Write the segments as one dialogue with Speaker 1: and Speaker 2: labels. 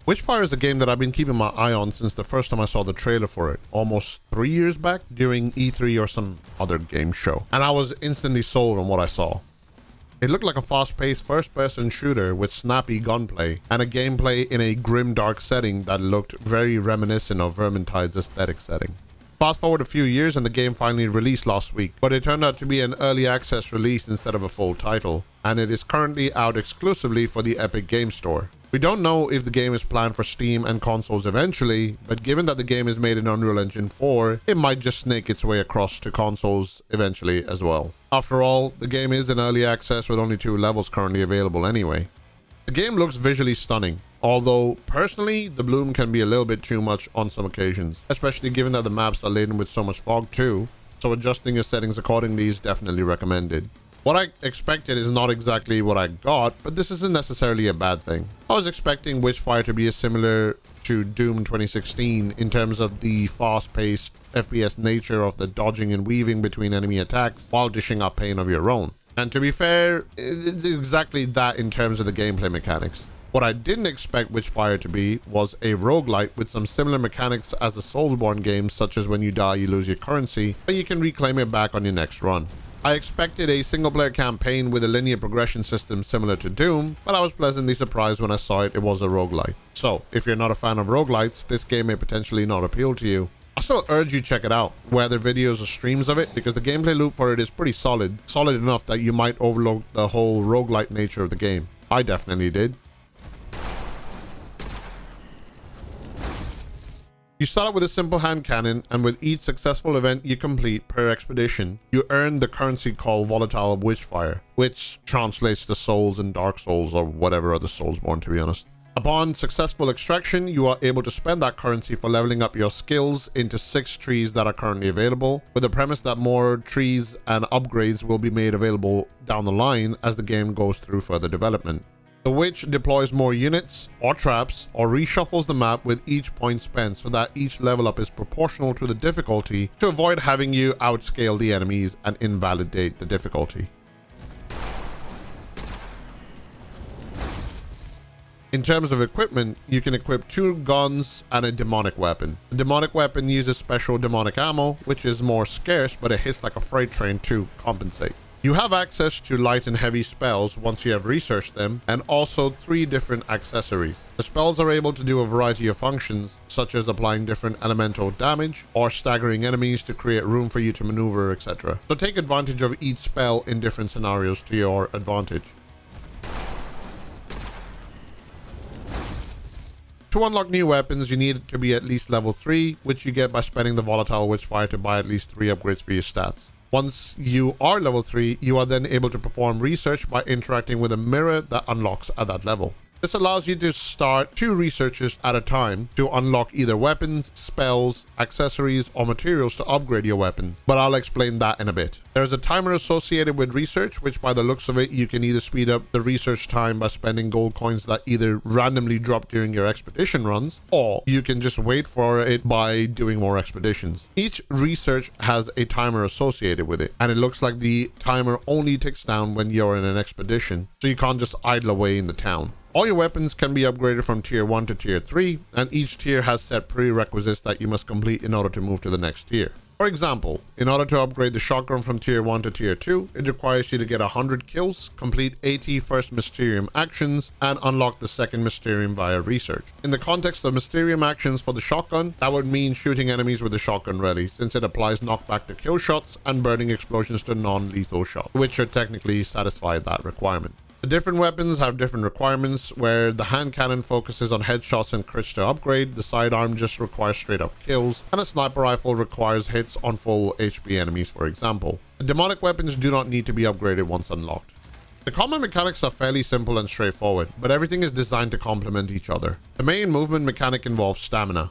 Speaker 1: Witchfire is a game that I've been keeping my eye on since the first time I saw the trailer for it, almost 3 years back during E3 or some other game show. And I was instantly sold on what I saw. It looked like a fast-paced first-person shooter with snappy gunplay and a gameplay in a grim dark setting that looked very reminiscent of Vermintide's aesthetic setting. Fast forward a few years and the game finally released last week, but it turned out to be an early access release instead of a full title, and it is currently out exclusively for the Epic Game Store. We don't know if the game is planned for Steam and consoles eventually, but given that the game is made in Unreal Engine 4, it might just snake its way across to consoles eventually as well. After all, the game is in early access with only 2 levels currently available anyway. The game looks visually stunning, although personally the bloom can be a little bit too much on some occasions, especially given that the maps are laden with so much fog too, so adjusting your settings accordingly is definitely recommended. What I expected is not exactly what I got, but this isn't necessarily a bad thing. I was expecting Witchfire to be similar to Doom 2016 in terms of the fast-paced FPS nature of the dodging and weaving between enemy attacks while dishing up pain of your own. And to be fair, it's exactly that in terms of the gameplay mechanics. What I didn't expect Witchfire to be was a roguelite with some similar mechanics as the Soulsborne games, such as when you die you lose your currency, but you can reclaim it back on your next run. I expected a single-player campaign with a linear progression system similar to Doom, but I was pleasantly surprised when I saw it was a roguelite. So, if you're not a fan of roguelites, this game may potentially not appeal to you. I still urge you check it out, whether videos or streams of it, because the gameplay loop for it is pretty solid enough that you might overlook the whole roguelite nature of the game. I definitely did. You start out with a simple hand cannon, and with each successful event you complete per expedition, you earn the currency called Volatile Witchfire, which translates to souls in Dark Souls or whatever other Soulsborne, to be honest. Upon successful extraction, you are able to spend that currency for leveling up your skills into 6 trees that are currently available, with the premise that more trees and upgrades will be made available down the line as the game goes through further development. The witch deploys more units or traps or reshuffles the map with each point spent so that each level up is proportional to the difficulty to avoid having you outscale the enemies and invalidate the difficulty. In terms of equipment, you can equip 2 guns and a demonic weapon. The demonic weapon uses special demonic ammo, which is more scarce, but it hits like a freight train to compensate. You have access to light and heavy spells once you have researched them, and also 3 different accessories. The spells are able to do a variety of functions, such as applying different elemental damage or staggering enemies to create room for you to maneuver, etc. So take advantage of each spell in different scenarios to your advantage. To unlock new weapons, you need to be at least level 3, which you get by spending the Volatile Witchfire to buy at least 3 upgrades for your stats. Once you are level 3, you are then able to perform research by interacting with a mirror that unlocks at that level. This allows you to start 2 researches at a time to unlock either weapons, spells, accessories, or materials to upgrade your weapons, but I'll explain that in a bit. There is a timer associated with research, which by the looks of it, you can either speed up the research time by spending gold coins that either randomly drop during your expedition runs, or you can just wait for it by doing more expeditions. Each research has a timer associated with it, and it looks like the timer only ticks down when you're in an expedition, so you can't just idle away in the town. All your weapons can be upgraded from tier 1 to tier 3, and each tier has set prerequisites that you must complete in order to move to the next tier. For example, in order to upgrade the shotgun from tier 1 to tier 2, it requires you to get 100 kills, complete 80 first Mysterium actions, and unlock the second Mysterium via research. In the context of Mysterium actions for the shotgun, that would mean shooting enemies with the shotgun ready, since it applies knockback to kill shots and burning explosions to non-lethal shots, which should technically satisfy that requirement. The different weapons have different requirements, where the hand cannon focuses on headshots and crits to upgrade, the sidearm just requires straight up kills, and a sniper rifle requires hits on full HP enemies, for example. The demonic weapons do not need to be upgraded once unlocked. The combat mechanics are fairly simple and straightforward, but everything is designed to complement each other. The main movement mechanic involves stamina.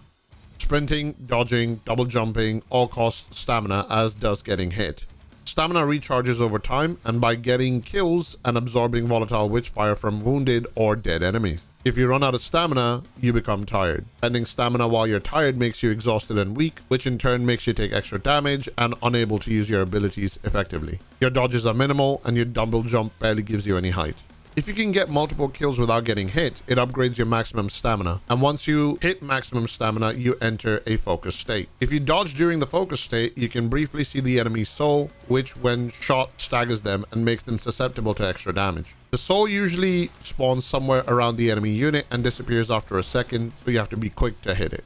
Speaker 1: Sprinting, dodging, double jumping all cost stamina, as does getting hit. Stamina recharges over time and by getting kills and absorbing Volatile Witchfire from wounded or dead enemies. If you run out of stamina, you become tired. Spending stamina while you're tired makes you exhausted and weak, which in turn makes you take extra damage and unable to use your abilities effectively. Your dodges are minimal and your double jump barely gives you any height. If you can get multiple kills without getting hit, it upgrades your maximum stamina. And once you hit maximum stamina, you enter a focus state. If you dodge during the focus state, you can briefly see the enemy's soul, which when shot staggers them and makes them susceptible to extra damage. The soul usually spawns somewhere around the enemy unit and disappears after a second, so you have to be quick to hit it.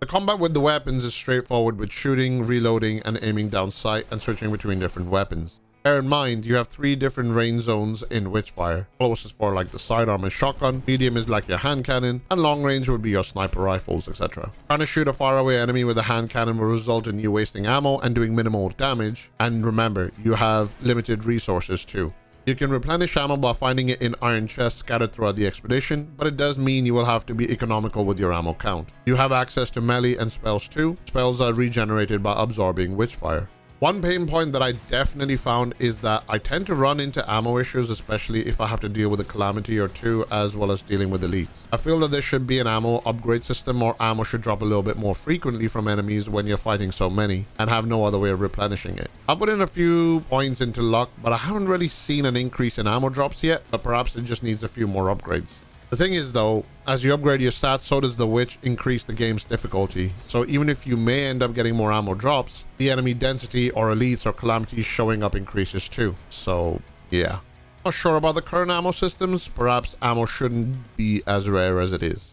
Speaker 1: The combat with the weapons is straightforward with shooting, reloading, and aiming down sight and switching between different weapons. Bear in mind, you have 3 different range zones in Witchfire. Closest for like the sidearm is shotgun, medium is like your hand cannon, and long range would be your sniper rifles, etc. Trying to shoot a faraway enemy with a hand cannon will result in you wasting ammo and doing minimal damage. And remember, you have limited resources too. You can replenish ammo by finding it in iron chests scattered throughout the expedition, but it does mean you will have to be economical with your ammo count. You have access to melee and spells too. Spells are regenerated by absorbing Witchfire. One pain point that I definitely found is that I tend to run into ammo issues, especially if I have to deal with a Calamity or 2 as well as dealing with elites. I feel that there should be an ammo upgrade system, or ammo should drop a little bit more frequently from enemies when you're fighting so many and have no other way of replenishing it. I put in a few points into luck, but I haven't really seen an increase in ammo drops yet, but perhaps it just needs a few more upgrades. The thing is though, as you upgrade your stats, so does the Witch increase the game's difficulty. So even if you may end up getting more ammo drops, the enemy density or elites or calamities showing up increases too. So yeah. Not sure about the current ammo systems. Perhaps ammo shouldn't be as rare as it is.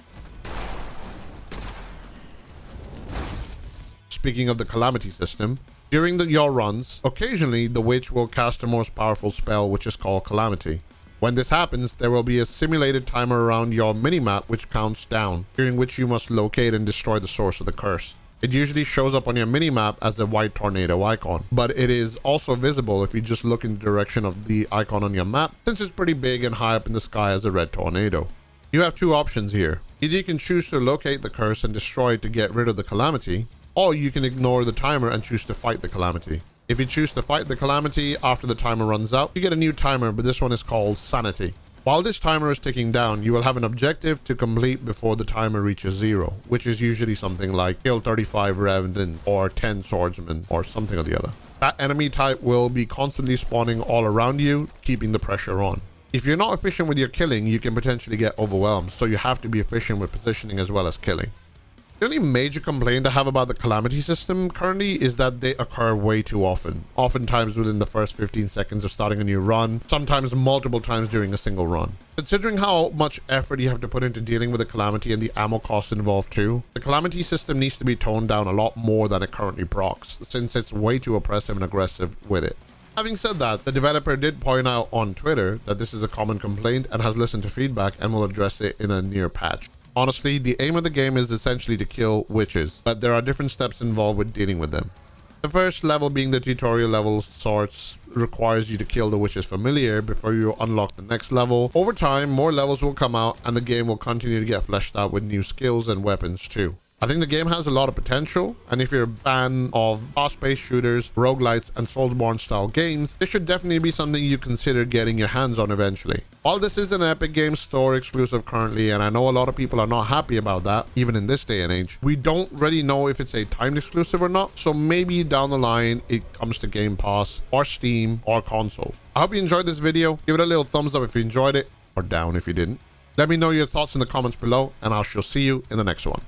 Speaker 1: Speaking of the Calamity system, during your runs, occasionally the Witch will cast her most powerful spell, which is called Calamity. When this happens, there will be a simulated timer around your minimap which counts down, during which you must locate and destroy the source of the curse. It usually shows up on your minimap as a white tornado icon, but it is also visible if you just look in the direction of the icon on your map, since it's pretty big and high up in the sky as a red tornado. You have 2 options here. Either you can choose to locate the curse and destroy it to get rid of the Calamity, or you can ignore the timer and choose to fight the Calamity. If you choose to fight the Calamity after the timer runs out, you get a new timer, but this one is called Sanity. While this timer is ticking down, you will have an objective to complete before the timer reaches 0, which is usually something like kill 35 Revenant or 10 Swordsmen or something or the other. That enemy type will be constantly spawning all around you, keeping the pressure on. If you're not efficient with your killing, you can potentially get overwhelmed, so you have to be efficient with positioning as well as killing. The only major complaint I have about the Calamity system currently is that they occur way too often. Oftentimes within the first 15 seconds of starting a new run, sometimes multiple times during a single run. Considering how much effort you have to put into dealing with the Calamity and the ammo costs involved too, the Calamity system needs to be toned down a lot more than it currently procs, since it's way too oppressive and aggressive with it. Having said that, the developer did point out on Twitter that this is a common complaint and has listened to feedback and will address it in a near patch. Honestly, the aim of the game is essentially to kill witches, but there are different steps involved with dealing with them. The first level, being the tutorial level sorts, requires you to kill the witch's familiar before you unlock the next level. Over time, more levels will come out and the game will continue to get fleshed out with new skills and weapons too. I think the game has a lot of potential, and if you're a fan of fast-paced shooters, roguelites, and Soulsborne style games, this should definitely be something you consider getting your hands on eventually. While this is an Epic Games Store exclusive currently, and I know a lot of people are not happy about that, even in this day and age, we don't really know if it's a timed exclusive or not, so maybe down the line it comes to Game Pass, or Steam, or consoles. I hope you enjoyed this video. Give it a little thumbs up if you enjoyed it, or down if you didn't. Let me know your thoughts in the comments below, and I shall see you in the next one.